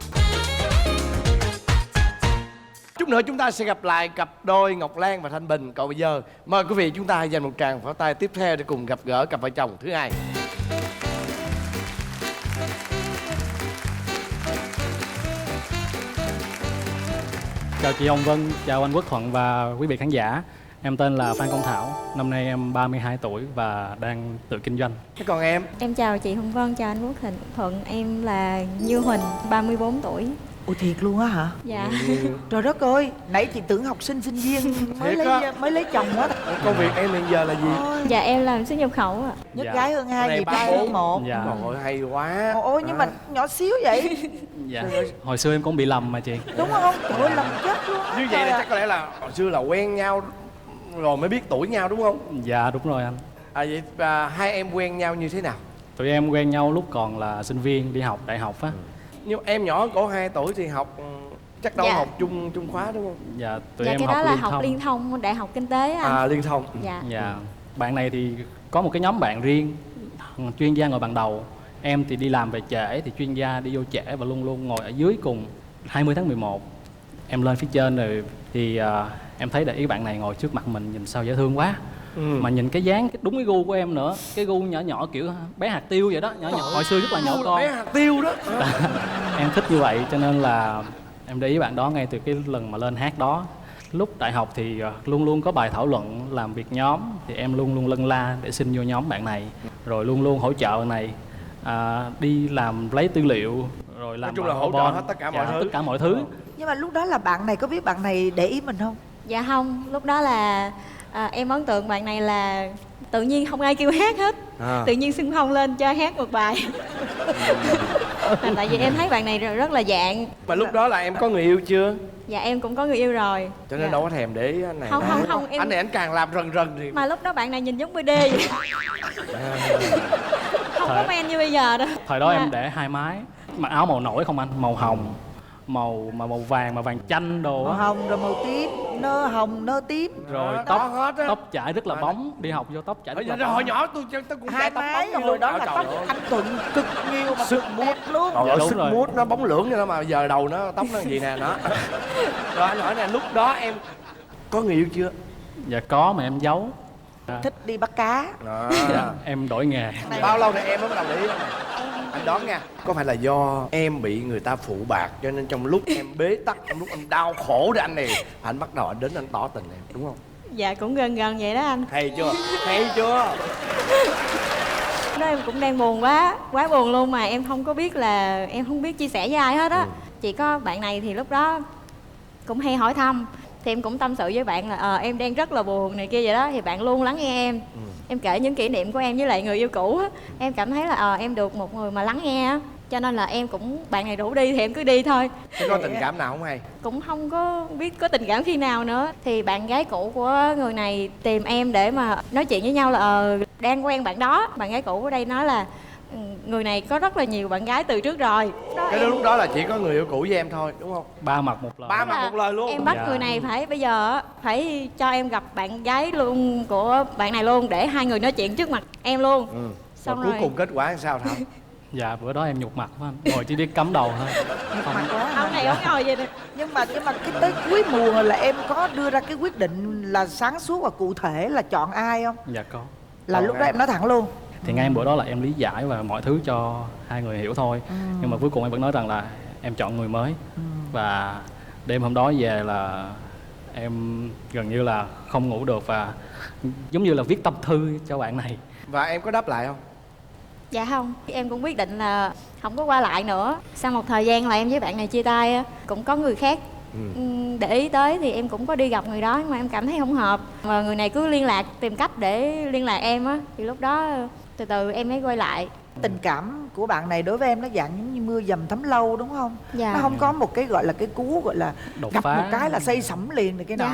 Chút nữa chúng ta sẽ gặp lại cặp đôi Ngọc Lan và Thanh Bình. Còn bây giờ mời quý vị chúng ta dành một tràng pháo tay tiếp theo để cùng gặp gỡ cặp vợ chồng thứ hai. Chào chị Hồng Vân, chào anh Quốc Thuận và quý vị khán giả. Em tên là Phan Công Thảo, năm nay em 32 tuổi và đang tự kinh doanh. Thế còn em? Em chào chị Hồng Vân, chào anh Quốc Thuận. Em là Như Huỳnh, 34 tuổi. Ủa thiệt luôn á hả? Dạ. Trời đất ơi, nãy chị tưởng học sinh viên mới lấy chồng á. Công việc em hiện giờ là gì? Dạ em làm xuất nhập khẩu ạ. Nhất gái hơn hai, Này nhiều ba trai bốn. hơn một. Dạ. Ôi hay quá. Ôi nhưng mà nhỏ xíu vậy. Dạ. Hồi xưa em cũng bị lầm mà chị. Đúng không? Trời ơi lầm chết luôn á. Như vậy là chắc có lẽ là hồi xưa là quen nhau rồi mới biết tuổi nhau đúng không? Dạ đúng rồi anh. Vậy hai em quen nhau như thế nào? Tụi em quen nhau lúc còn là sinh viên đi học đại học á. Nhưng em nhỏ hơn cổ 2 tuổi thì học chắc đâu Dạ. học chung khóa đúng không? Dạ tụi Dạ em cái học đó là liên học thông. liên thông, đại học kinh tế anh. Liên thông. Dạ. Dạ. Bạn này thì có một cái nhóm bạn riêng, chuyên gia ngồi bàn đầu. Em thì đi làm về trễ thì chuyên gia đi vô trễ và luôn luôn ngồi ở dưới cùng. 20 tháng 11 em lên phía trên rồi thì em thấy để ý bạn này ngồi trước mặt mình nhìn sao dễ thương quá. Mà nhìn cái dáng đúng cái gu của em nữa, cái gu nhỏ nhỏ kiểu bé hạt tiêu vậy đó, nhỏ nhỏ hồi xưa rất là nhỏ con. Bé hạt tiêu đó. Em thích như vậy cho nên là em để ý bạn đó ngay từ cái lần mà lên hát đó. Lúc đại học thì luôn luôn có bài thảo luận làm việc nhóm thì em luôn luôn lân la để xin vô nhóm bạn này, rồi luôn luôn hỗ trợ bạn này đi làm lấy tư liệu rồi làm nói chung là hỗ trợ hết tất cả mọi thứ. tất cả mọi thứ. Nhưng mà lúc đó là bạn này có biết bạn này để ý mình không? Dạ không, lúc đó là em ấn tượng bạn này là tự nhiên không ai kêu hát hết. Tự nhiên xưng phong lên cho hát một bài. Tại vì em thấy bạn này rất là dạng. Mà lúc đó là em có người yêu chưa? Dạ em cũng có người yêu rồi. Cho nên Dạ. đâu có thèm để ý anh này. Không em. Anh này anh càng làm rần rần thì Mà lúc đó bạn này nhìn giống BD vậy. Không có men như bây giờ đâu. Thời đó Mà- em để hai mái, mặc áo màu nổi không anh, màu hồng, màu vàng mà vàng chanh đồ Màu á, hồng rồi màu tím, nơ hồng nơ tím. rồi đó tóc hết á. tóc chải rất là bóng, đi học vô tóc chải rất là Hồi bóng. nhỏ tôi cũng Hai chạy tóc mái bóng hồi đó là trời tóc ơi. anh Thuận cực nhiều mà Sức cực đẹp luôn. Trời Dạ, ơi, đúng sức rồi. mút nó bóng lưỡng vậy đó mà giờ đầu nó tóc nó gì nè đó. Rồi anh hỏi nè, lúc đó em có người yêu chưa? Dạ có mà em giấu. Thích đi bắt cá. Dạ, em đổi nghề. Bao lâu rồi em mới bắt đầu để ý? Anh đoán nha, có phải là do em bị người ta phụ bạc cho nên trong lúc em bế tắc, trong lúc em đau khổ để anh này, anh bắt đầu anh đến anh tỏ tình em, đúng không? Dạ cũng gần gần vậy đó anh. Hay chưa? Hay chưa? Đó em cũng đang buồn quá buồn luôn, mà em không có biết là em không biết chia sẻ với ai hết á. Chỉ có bạn này thì lúc đó cũng hay hỏi thăm, thì em cũng tâm sự với bạn là em đang rất là buồn này kia vậy đó, thì bạn luôn lắng nghe em. Em kể những kỷ niệm của em với lại người yêu cũ á, em cảm thấy là em được một người mà lắng nghe á, cho nên là em cũng, bạn này rủ đi thì em cứ đi thôi. Thế có tình cảm nào không hay? Cũng không có biết có tình cảm khi nào nữa. Thì bạn gái cũ của người này tìm em để mà nói chuyện với nhau là đang quen bạn đó. Bạn gái cũ ở đây nói là người này có rất là nhiều bạn gái từ trước rồi. Cái lúc đó là chỉ có người yêu cũ với em thôi, đúng không? Ba mặt một lời. Ba mặt một lời luôn. Em bắt người này phải bây giờ phải cho em gặp bạn gái luôn của bạn này luôn, để hai người nói chuyện trước mặt em luôn. Xong rồi cuối cùng kết quả làm sao Thảo? Dạ bữa đó em nhục mặt quá anh, ngồi chỉ biết cắm đầu thôi. Ông này ông ngồi vậy nè. Nhưng mà cái tới cuối mùa là em có đưa ra cái quyết định là sáng suốt và cụ thể là chọn ai không? Dạ có. Là lúc đó em nói thẳng luôn. Thì ngay bữa đó là em lý giải và mọi thứ cho hai người hiểu thôi. Nhưng mà cuối cùng em vẫn nói rằng là em chọn người mới. Và đêm hôm đó về là em gần như là không ngủ được, và giống như là viết tâm thư cho bạn này. Và em có đáp lại không? Dạ không, em cũng quyết định là không có qua lại nữa. Sau một thời gian là em với bạn này chia tay á, cũng có người khác để ý tới, thì em cũng có đi gặp người đó, nhưng mà em cảm thấy không hợp. Và người này cứ liên lạc, tìm cách để liên lạc em á, thì lúc đó từ từ em mới quay lại. Tình cảm của bạn này đối với em nó dạng giống như mưa dầm thấm lâu đúng không? Dạ. Nó không có một cái gọi là cái cú gọi là đột gặp phá. một cái là xây sẩm liền được cái nọ. Dạ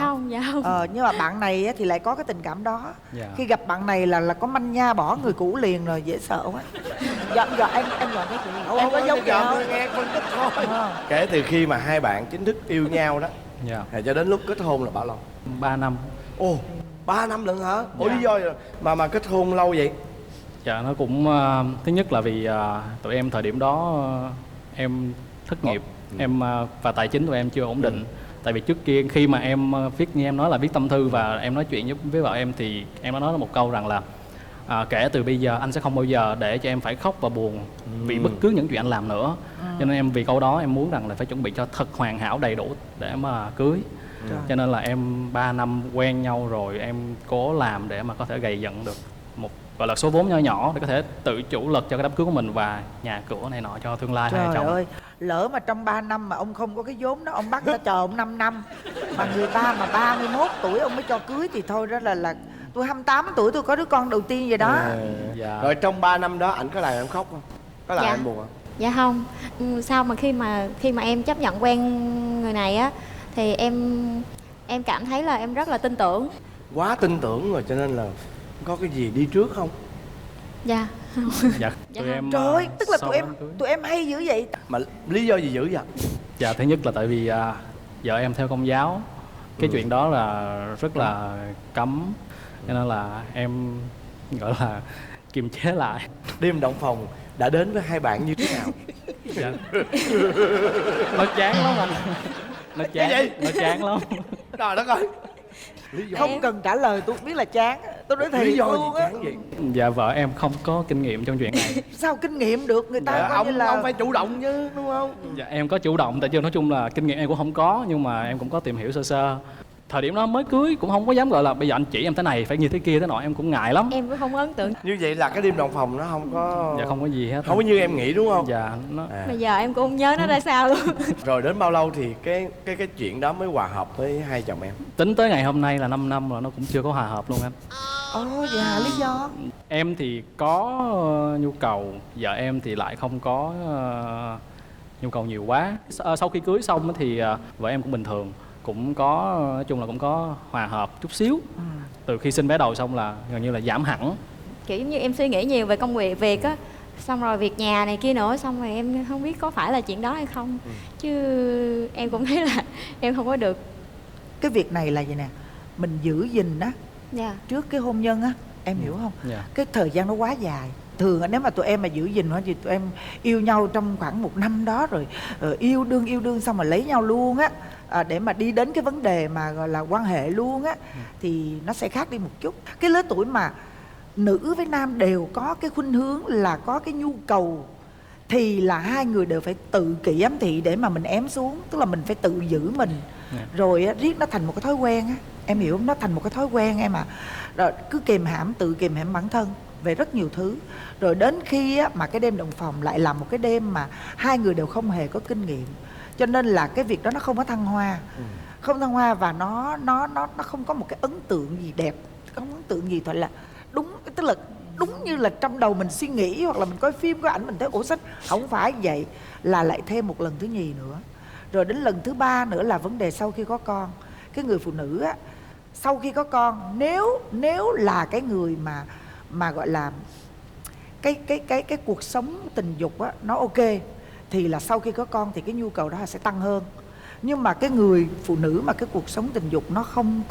không. Nhưng mà bạn này á, thì lại có cái tình cảm đó. Dạ. Khi gặp bạn này là có manh nha bỏ người cũ liền rồi, dễ sợ quá. Dọn em dọn cái chuyện. Em có giống vậy không? Nghe phân tích thôi. Kể từ khi mà hai bạn chính thức yêu nhau đó, Dạ. cho đến lúc kết hôn là bao lâu? 3 năm. Ồ, 3 năm lận hả? Ủa Dạ. lý do gì mà kết hôn lâu vậy? Dạ nó cũng thứ nhất là vì tụi em thời điểm đó em thất nghiệp, em và tài chính tụi em chưa ổn định. Tại vì trước kia khi mà em viết, như em nói là viết tâm thư và em nói chuyện với vợ em, thì em đã nói một câu rằng là kể từ bây giờ anh sẽ không bao giờ để cho em phải khóc và buồn vì bất cứ những chuyện anh làm nữa. Cho nên em vì câu đó em muốn rằng là phải chuẩn bị cho thật hoàn hảo đầy đủ để mà cưới. Cho nên là em 3 năm quen nhau rồi em cố làm để mà có thể gầy dựng được một gọi là số vốn nho nhỏ để có thể tự chủ lực cho cái đám cưới của mình và nhà cửa này nọ cho tương lai hai vợ chồng. Trời ơi, lỡ mà trong 3 năm mà ông không có cái vốn đó, ông bắt ta chờ ông 5 năm. Mà người ta mà 31 tuổi ông mới cho cưới thì thôi đó là tôi 28 tuổi tôi có đứa con đầu tiên vậy đó. Dạ. Rồi trong 3 năm đó ảnh có làm em khóc không? Có làm Dạ. em buồn không? Dạ không. Sau mà khi mà em chấp nhận quen người này á, thì em cảm thấy là em rất là tin tưởng. Quá tin tưởng rồi cho nên là có cái gì đi trước không? Dạ. Dạ. Tụi em Trời ơi, tức là sau tụi em đám cưới. tụi em hay dữ vậy. Mà lý do gì dữ vậy? Dạ thứ nhất là tại vì vợ em theo Công giáo, cái chuyện đó là rất là cấm, cho nên là em gọi là kiềm chế lại. Đêm động phòng đã đến với hai bạn như thế nào? Dạ. Nó chán lắm anh. Nó Cái chán, gì? nó chán lắm. Trời đất ơi. Lý do Không cần trả lời, tôi biết là chán. Tôi nói thiệt lý do gì luôn á. chán vậy? Dạ vợ em không có kinh nghiệm trong chuyện này. Sao kinh nghiệm được, người ta Dạ, coi như là ông phải chủ động chứ đúng không? Dạ em có chủ động, tại chứ nói chung là kinh nghiệm em cũng không có, nhưng mà em cũng có tìm hiểu sơ sơ. Thời điểm đó mới cưới cũng không có dám gọi là bây giờ anh chỉ em thế này phải như thế kia thế nọ, em cũng ngại lắm. Em cũng không ấn tượng. Như vậy là cái đêm động phòng nó không có... Dạ không có gì hết. Không có như em nghĩ đúng không? Dạ nó Bây giờ em cũng không nhớ nó ra sao luôn. Rồi đến bao lâu thì cái chuyện đó mới hòa hợp với hai chồng em? tính tới ngày hôm nay là 5 năm rồi nó cũng chưa có hòa hợp luôn anh. Ồ vậy hả, lý do? Em thì có nhu cầu, vợ em thì lại không có nhu cầu nhiều quá. Sau khi cưới xong thì vợ em cũng bình thường, cũng có nói chung là cũng có hòa hợp chút xíu. Từ khi sinh bé đầu xong là gần như là giảm hẳn. Kiểu giống như em suy nghĩ nhiều về công việc á, xong rồi việc nhà này kia nữa, xong rồi em không biết có phải là chuyện đó hay không. Chứ em cũng thấy là em không có được. Cái việc này là vậy nè, mình giữ gìn á Dạ. trước cái hôn nhân á, em hiểu không? Dạ. Cái thời gian nó quá dài. Thường nếu mà tụi em mà giữ gìn hết thì tụi em yêu nhau trong khoảng 1 năm đó rồi yêu đương xong mà lấy nhau luôn á, để mà đi đến cái vấn đề mà gọi là quan hệ luôn á, thì nó sẽ khác đi một chút. Cái lứa tuổi mà nữ với nam đều có cái khuynh hướng là có cái nhu cầu, thì là hai người đều phải tự kỷ ám thị để mà mình ém xuống. Tức là mình phải tự giữ mình, rồi riết nó thành một cái thói quen á, em hiểu không? Nó thành một cái thói quen em à. Rồi cứ tự kìm hãm bản thân về rất nhiều thứ. Rồi đến khi á, mà cái đêm đồng phòng lại là một cái đêm mà hai người đều không hề có kinh nghiệm, cho nên là cái việc đó nó không có thăng hoa. Không thăng hoa, và nó không có một cái ấn tượng gì đẹp, không có ấn tượng gì gọi là đúng, tức là đúng như là trong đầu mình suy nghĩ, hoặc là mình coi phim, coi ảnh mình thấy ủa sách. Không phải vậy, là lại thêm một lần thứ nhì nữa. Rồi đến lần thứ 3 nữa là vấn đề sau khi có con. Cái người phụ nữ á, sau khi có con, nếu là cái người mà gọi là cái cuộc sống tình dục á nó ok, thì là sau khi có con thì cái nhu cầu đó sẽ tăng hơn. Nhưng mà cái người phụ nữ mà cái cuộc sống tình dục nó không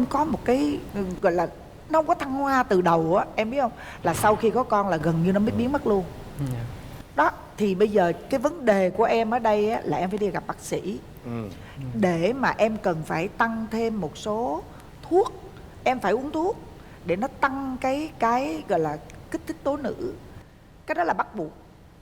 có một cái gọi là nó không có thăng hoa từ đầu á, em biết không? Là sau khi có con là gần như nó mới biến mất luôn. Đó, thì bây giờ cái vấn đề của em ở đây á, là em phải đi gặp bác sĩ. Để mà em cần phải tăng thêm một số thuốc. Em phải uống thuốc để nó tăng cái gọi là kích thích tố nữ. Cái đó là bắt buộc,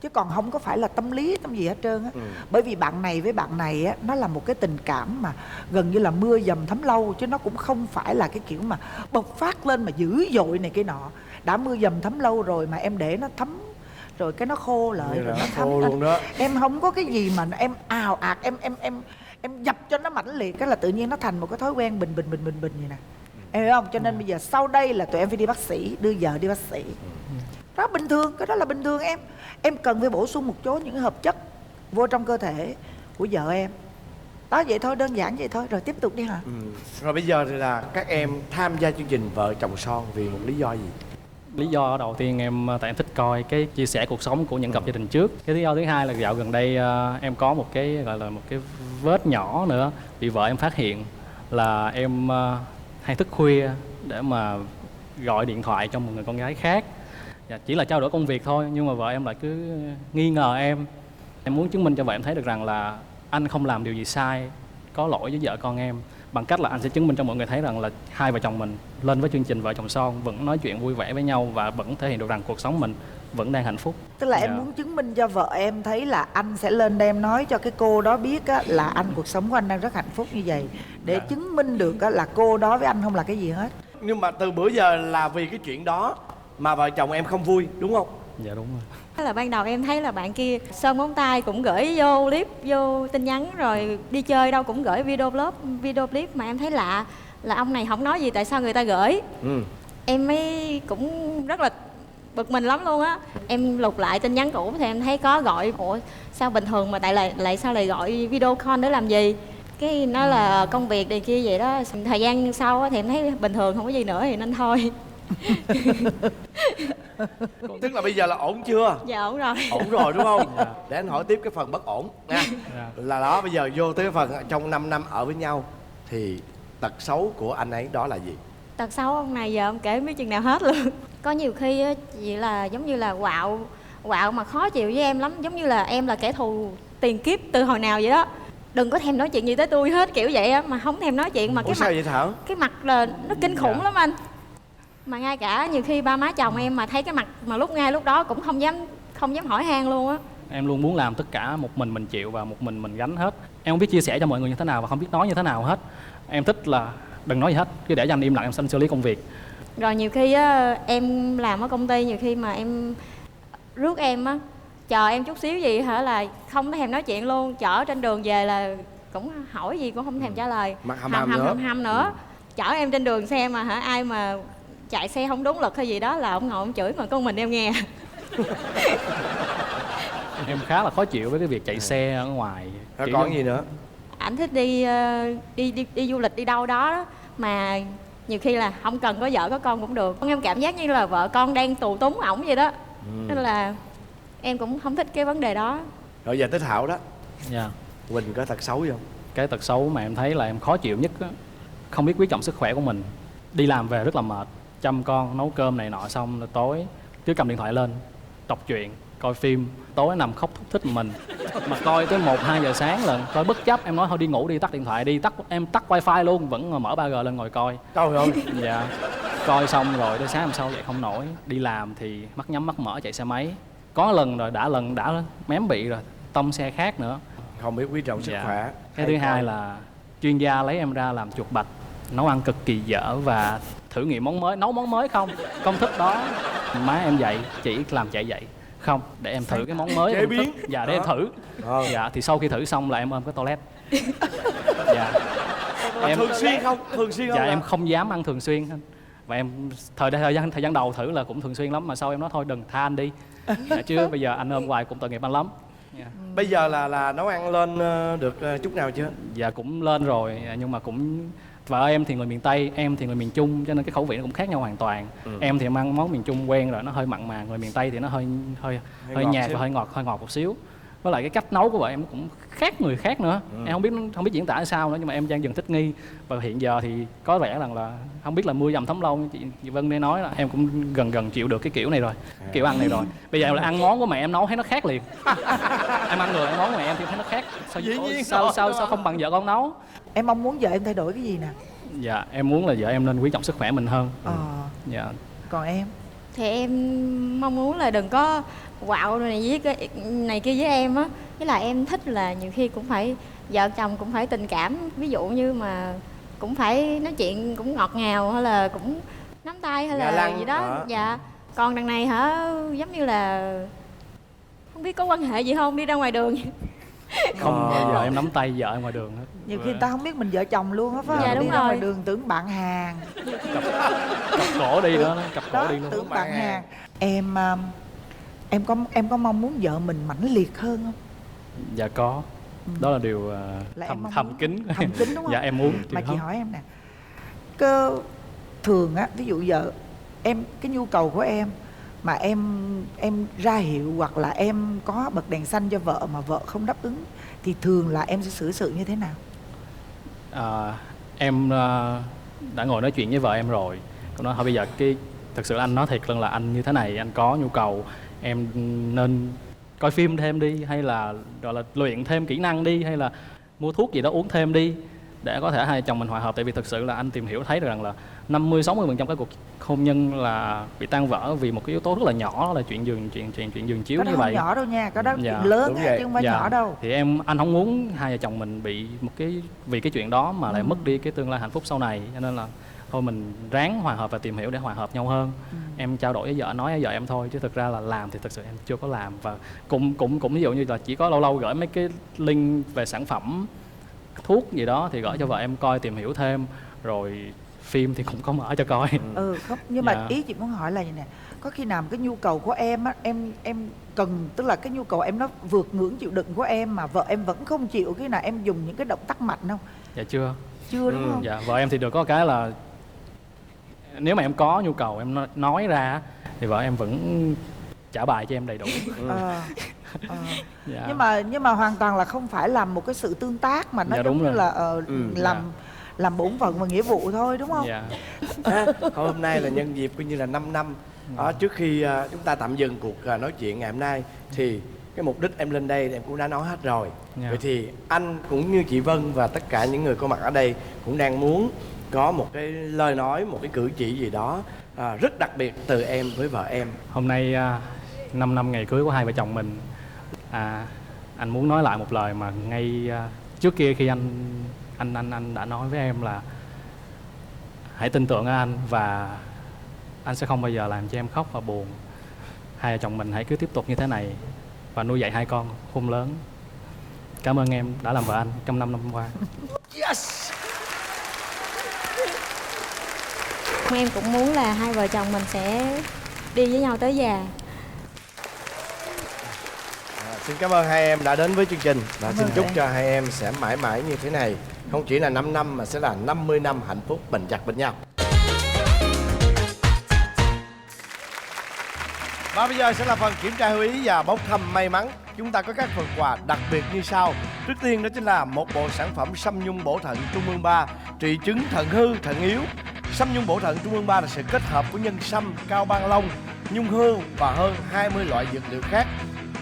chứ còn không có phải là tâm lý tâm gì hết trơn á. Bởi vì bạn này với bạn này á, nó là một cái tình cảm mà gần như là mưa dầm thấm lâu, chứ nó cũng không phải là cái kiểu mà bộc phát lên mà dữ dội này kia nọ. Đã mưa dầm thấm lâu rồi mà em để nó thấm rồi cái nó khô lại, rồi nó thấm luôn đó. Em không có cái gì mà em ào ạt, em dập cho nó mãnh liệt, cái là tự nhiên nó thành một cái thói quen bình vậy nè. Em hiểu không? Cho nên bây giờ sau đây là tụi em phải đi bác sĩ, đưa vợ đi bác sĩ. Đó bình thường, cái đó là bình thường em. Em cần phải bổ sung một số những hợp chất vô trong cơ thể của vợ em. Đó, vậy thôi, đơn giản vậy thôi, rồi tiếp tục đi hả? Rồi bây giờ thì là các em tham gia chương trình Vợ Chồng Son vì một lý do gì? Lý do đầu tiên tại em thích coi cái chia sẻ cuộc sống của những cặp gia đình trước. Cái lý do thứ hai là dạo gần đây em có một cái gọi là một cái vết nhỏ nữa, bị vợ em phát hiện là em hay thức khuya để mà gọi điện thoại cho một người con gái khác. Chỉ là trao đổi công việc thôi, nhưng mà vợ em lại cứ nghi ngờ em. Em muốn chứng minh cho vợ em thấy được rằng là anh không làm điều gì sai, có lỗi với vợ con em, bằng cách là anh sẽ chứng minh cho mọi người thấy rằng là hai vợ chồng mình lên với chương trình Vợ Chồng Son vẫn nói chuyện vui vẻ với nhau và vẫn thể hiện được rằng cuộc sống mình vẫn đang hạnh phúc. Tức là em muốn chứng minh cho vợ em thấy là anh sẽ lên đây em nói cho cái cô đó biết á, là anh, cuộc sống của anh đang rất hạnh phúc như vậy, để chứng minh được á, là cô đó với anh không là cái gì hết. Nhưng mà từ bữa giờ là vì cái chuyện đó mà vợ chồng em không vui, đúng không? Dạ đúng rồi. Thế là ban đầu em thấy là bạn kia sơn móng tay cũng gửi vô clip, vô tin nhắn, rồi đi chơi đâu cũng gửi video clip mà em thấy lạ, là ông này không nói gì tại sao người ta gửi. Em mới cũng rất là bực mình lắm luôn á. Em lục lại tin nhắn cũ thì em thấy có gọi, ủa sao bình thường mà lại sao lại gọi video call để làm gì? Cái nói là công việc này kia vậy đó. Thời gian sau thì em thấy bình thường không có gì nữa thì nên thôi. Tức là bây giờ là ổn chưa? Dạ ổn rồi. Ổn rồi đúng không? Để anh hỏi tiếp cái phần bất ổn nha. Là đó, bây giờ vô tới cái phần trong 5 năm ở với nhau thì tật xấu của anh ấy đó là gì? Tật xấu ông này giờ ông kể không biết chừng nào hết luôn. Có nhiều khi á, vậy là giống như là quạo mà khó chịu với em lắm, giống như là em là kẻ thù tiền kiếp từ hồi nào vậy đó. Đừng có thèm nói chuyện gì tới tôi hết, kiểu vậy á, mà không thèm nói chuyện mà. Ủa, cái sao mặt vậy Thảo? Cái mặt là nó kinh khủng lắm anh. Mà ngay cả nhiều khi ba má chồng em mà thấy cái mặt mà ngay lúc đó cũng không dám hỏi han luôn á. Em luôn muốn làm tất cả một mình chịu và một mình gánh hết. Em không biết chia sẻ cho mọi người như thế nào và không biết nói như thế nào hết. Em thích là đừng nói gì hết, cứ để cho anh im lặng, em xin xử lý công việc. Rồi nhiều khi á, em làm ở công ty, nhiều khi mà em rước em á, chờ em chút xíu gì hả là không thèm nói chuyện luôn. Chở trên đường về là cũng hỏi gì cũng không thèm trả lời. Mặt hầm nữa. Chở em trên đường xe mà hả, ai mà chạy xe không đúng luật hay gì đó là ông ngồi ông chửi mà con mình em nghe. Em khá là khó chịu với cái việc chạy xe ở ngoài. Còn gì nữa? Ảnh thích đi du lịch đi đâu đó mà nhiều khi là không cần có vợ có con cũng được. Em cảm giác như là vợ con đang tù túng ổng vậy đó. Nên là em cũng không thích cái vấn đề đó. Rồi giờ tới Thảo đó. Dạ. Quỳnh có tật xấu gì không? Cái tật xấu mà em thấy là em khó chịu nhất á, không biết quý trọng sức khỏe của mình. Đi làm về rất là mệt, chăm con, nấu cơm này nọ xong rồi tối cứ cầm điện thoại lên đọc truyện, coi phim, tối nằm khóc thúc thích mình. Mà coi tới 1-2 giờ sáng lần, coi bất chấp, em nói thôi đi ngủ đi, tắt điện thoại đi, em tắt wifi luôn, vẫn mở 3G lên ngồi coi. Trời ơi. Dạ. Coi xong rồi tới sáng hôm sau dậy không nổi, đi làm thì mắt nhắm mắt mở chạy xe máy. Có lần rồi, đã mém bị rồi, tông xe khác nữa. Không biết quý trọng sức khỏe. Cái thứ hai là chuyên gia lấy em ra làm chuột bạch, nấu ăn cực kỳ dở và thử nghiệm món mới. Nấu món mới không, công thức đó má em dạy, chỉ làm chạy vậy. Không, để em thử cái món mới chế biến. Dạ, để em thử. Dạ, thì sau khi thử xong là em ôm cái toilet. Dạ. Em thường xuyên không? Thường xuyên không? Dạ, em không dám ăn thường xuyên. Và em thời gian đầu thử là cũng thường xuyên lắm, mà sau em nói thôi đừng, tha anh đi. Dạ, chứ bây giờ anh ôm hoài cũng tội nghiệp anh lắm. Bây giờ là nấu ăn lên được chút nào chưa? Dạ cũng lên rồi, nhưng mà cũng vợ em thì người miền Tây, em thì người miền Trung, cho nên cái khẩu vị nó cũng khác nhau hoàn toàn. Em thì em ăn món miền Trung quen rồi, nó hơi mặn mà, người miền Tây thì nó hơi nhạt và hơi ngọt một xíu. Với lại cái cách nấu của vợ em nó cũng khác người khác nữa. Em không biết diễn tả sao nữa, nhưng mà em đang dần thích nghi. Và hiện giờ thì có vẻ rằng là không biết là mưa dầm thấm lâu, chị Vân đây nói là em cũng gần chịu được cái kiểu này rồi, kiểu ăn này rồi. Bây giờ em là ăn món của mẹ em nấu thấy nó khác liền. Em ăn được món của mẹ em thì thấy nó khác. Sao không bằng vợ con nấu? Em mong muốn vợ em thay đổi cái gì nè? Dạ, em muốn là vợ em nên quý trọng sức khỏe mình hơn. Dạ. Còn em? Thì em mong muốn là đừng có quạo này kia với em á. Với lại em thích là nhiều khi cũng phải vợ chồng cũng phải tình cảm, ví dụ như mà cũng phải nói chuyện cũng ngọt ngào, hay là cũng nắm tay hay là gì đó. Dạ. Còn đằng này hả, giống như là không biết có quan hệ gì không, đi ra ngoài đường không bao giờ em nắm tay vợ em ngoài đường hết. Nhiều khi người ta không biết mình vợ chồng luôn á, phải không? Dạ, đúng đi ra rồi. ngoài đường tưởng bạn hàng. Cặp cổ đi đó, cặp cổ đi luôn. Tưởng bạn hàng. Em có mong muốn vợ mình mãnh liệt hơn không? Dạ có. Đó là điều thầm kín. Thầm kín đúng không? Dạ em muốn. Mà chị hỏi em nè, thường á, ví dụ giờ em, cái nhu cầu của em mà em ra hiệu hoặc là em có bật đèn xanh cho vợ mà vợ không đáp ứng thì thường là em sẽ xử sự như thế nào? Em đã ngồi nói chuyện với vợ em rồi. Cô nói thôi bây giờ thật sự là anh nói thiệt luôn là anh như thế này, anh có nhu cầu em nên coi phim thêm đi, hay là gọi là luyện thêm kỹ năng đi, hay là mua thuốc gì đó uống thêm đi để có thể hai chồng mình hòa hợp. Tại vì thực sự là anh tìm hiểu thấy được rằng là 50-60% cái cuộc hôn nhân là bị tan vỡ vì một cái yếu tố rất là nhỏ, đó là chuyện giường chiếu như vậy. Không nhỏ đâu nha, có đó chuyện lớn chứ không phải nhỏ đâu. Thì anh không muốn hai vợ chồng mình bị vì cái chuyện đó mà lại mất đi cái tương lai hạnh phúc sau này, cho nên là thôi mình ráng hòa hợp và tìm hiểu để hòa hợp nhau hơn. Em trao đổi với vợ, nói với vợ em thôi, chứ thực ra là làm thì thực sự em chưa có làm. Và cũng ví dụ như là chỉ có lâu lâu gửi mấy cái link về sản phẩm thuốc gì đó thì gửi cho vợ em coi, tìm hiểu thêm. Rồi phim thì cũng có mở cho coi. Không, nhưng mà ý chị muốn hỏi là gì nè, có khi nào cái nhu cầu của em á, em cần, tức là cái nhu cầu em nó vượt ngưỡng chịu đựng của em mà vợ em vẫn không chịu, khi nào em dùng những cái động tác mạnh không? Dạ chưa đúng không? Dạ, vợ em thì được có cái là nếu mà em có nhu cầu em nói ra thì vợ em vẫn trả bài cho em đầy đủ. Dạ. Nhưng mà hoàn toàn là không phải làm một cái sự tương tác mà nó giống như là làm bổn phận và nghĩa vụ thôi, đúng không? Dạ. Hôm nay là nhân dịp coi như là 5 năm. Trước khi chúng ta tạm dừng cuộc nói chuyện ngày hôm nay thì cái mục đích em lên đây em cũng đã nói hết rồi. Vậy thì anh cũng như chị Vân và tất cả những người có mặt ở đây cũng đang muốn có một cái lời nói, một cái cử chỉ gì đó rất đặc biệt từ em với vợ em. Hôm nay 5 năm ngày cưới của hai vợ chồng mình, anh muốn nói lại một lời mà ngay trước kia khi anh đã nói với em là hãy tin tưởng anh và anh sẽ không bao giờ làm cho em khóc và buồn. Hai vợ chồng mình hãy cứ tiếp tục như thế này và nuôi dạy hai con khôn lớn. Cảm ơn em đã làm vợ anh trong 5 năm qua. Yes. Em cũng muốn là hai vợ chồng mình sẽ đi với nhau tới già. Xin cảm ơn hai em đã đến với chương trình và xin chúc cho hai em sẽ mãi mãi như thế này, không chỉ là 5 năm mà sẽ là 50 năm hạnh phúc bền chặt bên nhau. Và bây giờ sẽ là phần kiểm tra hữu ý và bốc thăm may mắn. Chúng ta có các phần quà đặc biệt như sau. Trước tiên đó chính là một bộ sản phẩm Sâm Nhung bổ thận Trung ương 3, trị chứng thận hư, thận yếu. Sâm Nhung bổ thận Trung ương 3 là sự kết hợp của nhân sâm, cao ban long, nhung hương và hơn 20 loại dược liệu khác.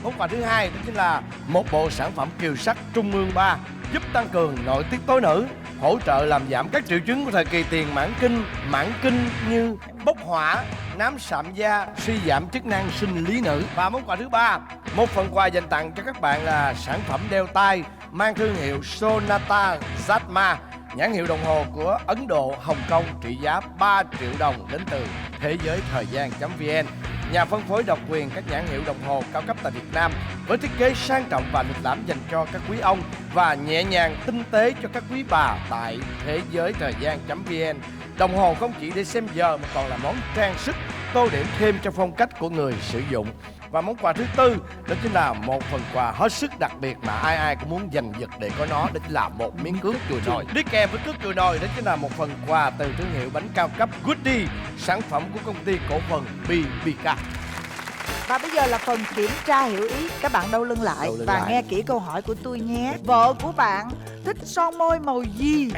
Món quà thứ hai đó chính là một bộ sản phẩm kiều sắc Trung ương 3 giúp tăng cường nội tiết tố nữ, hỗ trợ làm giảm các triệu chứng của thời kỳ tiền mãn kinh như bốc hỏa, nám sạm da, suy giảm chức năng sinh lý nữ. Và món quà thứ ba, một phần quà dành tặng cho các bạn là sản phẩm đeo tay mang thương hiệu Sonata Zatma, nhãn hiệu đồng hồ của Ấn Độ, Hồng Kông, trị giá 3 triệu đồng đến từ thế giới thời gian.vn. Nhà phân phối độc quyền các nhãn hiệu đồng hồ cao cấp tại Việt Nam với thiết kế sang trọng và lịch lãm dành cho các quý ông và nhẹ nhàng tinh tế cho các quý bà tại thế giới thời gian.vn. Đồng hồ không chỉ để xem giờ mà còn là món trang sức tô điểm thêm cho phong cách của người sử dụng. Và món quà thứ tư đó chính là một phần quà hết sức đặc biệt mà ai ai cũng muốn giành giật để có nó, đó chính là một miếng cước chùi nồi. Đi kèm với cước chùi nồi đó chính là một phần quà từ thương hiệu bánh cao cấp Goodie, sản phẩm của công ty cổ phần BBK. Và bây giờ là phần kiểm tra hiểu ý. Các bạn đâu lưng lại và nghe kỹ câu hỏi của tôi nhé. Vợ của bạn thích son môi màu gì?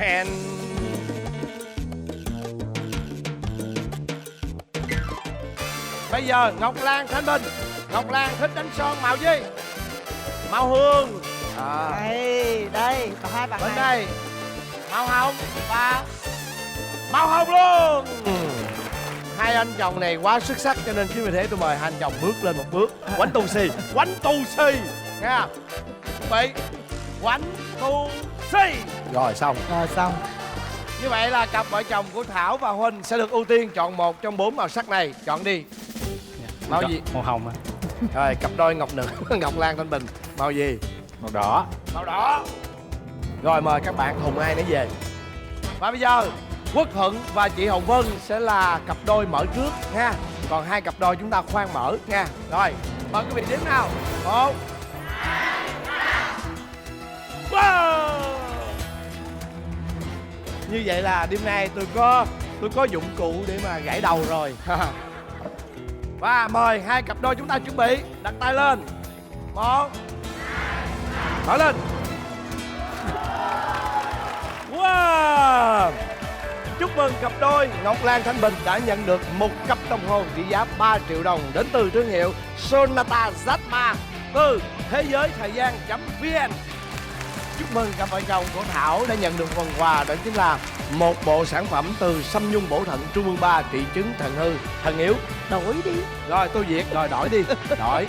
Bây giờ Ngọc Lan, Thanh Bình. Ngọc Lan thích đánh son màu gì? Màu hương. Đây còn hai bạn bên này. đây màu hồng và màu hồng luôn. Hai anh chồng này quá xuất sắc cho nên khi mà thế tôi mời hai anh chồng bước lên một bước. Quánh tù xì nha. Bị quánh tù xì. Rồi xong. Như vậy là cặp vợ chồng của Thảo và Huỳnh sẽ được ưu tiên chọn một trong 4 màu sắc này. Chọn đi. Màu gì? Màu hồng. Rồi cặp đôi Ngọc Nữ Ngọc Lan, Thanh Bình màu gì? Màu đỏ. Màu đỏ. Rồi mời các bạn Hùng ai nấy về. Và bây giờ Quốc Thuận và chị Hồng Vân sẽ là cặp đôi mở trước nha. Còn hai cặp đôi chúng ta khoan mở nha. Rồi mời quý vị đếm nào. 1 2. Như vậy là đêm nay tôi có dụng cụ để mà gãy đầu rồi. Và mời hai cặp đôi chúng ta chuẩn bị đặt tay lên. 1 mở lên. Wow. Chúc mừng cặp đôi Ngọc Lan, Thanh Bình đã nhận được một cặp đồng hồ trị giá 3 triệu đồng đến từ thương hiệu Sonata Zatma từ thế giới thời gian.vn. Chúc mừng cặp vợ chồng của Thảo đã nhận được phần quà, đó chính là một bộ sản phẩm từ Sâm Nhung Bổ Thận Trung ương 3 trị chứng thận hư, thận yếu. Đổi đi. Rồi tôi Việt, rồi đổi đi. Đổi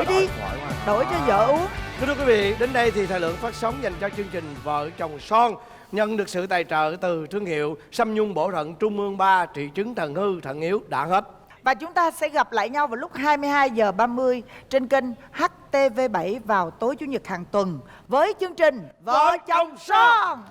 đi. Đổi cho vợ uống. Thưa quý vị, đến đây thì thời lượng phát sóng dành cho chương trình Vợ Chồng Son nhận được sự tài trợ từ thương hiệu Sâm Nhung Bổ Thận Trung ương 3 trị chứng thận hư, thận yếu đã hết. Và chúng ta sẽ gặp lại nhau vào lúc 22h30 trên kênh HTV7 vào tối Chủ nhật hàng tuần với chương trình Vợ Chồng Son.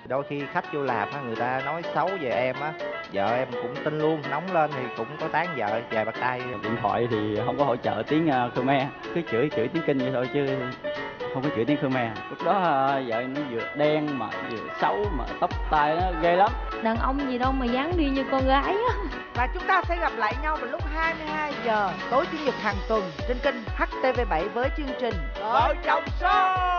Đôi khi khách vô làm á, người ta nói xấu về em á, vợ em cũng tin luôn, nóng lên thì cũng có tán vợ vài bạc tay. Điện thoại thì không có hỗ trợ tiếng Khmer, cứ chửi tiếng Kinh vậy thôi chứ không có chửi tiếng Khmer. Lúc đó vợ nó vừa đen mà vừa xấu mà tóc tai nó ghê lắm. Đàn ông gì đâu mà dáng đi như con gái á. Và chúng ta sẽ gặp lại nhau vào lúc 22h tối Chủ nhật hàng tuần trên kênh HTV7 với chương trình Vợ Chồng Son.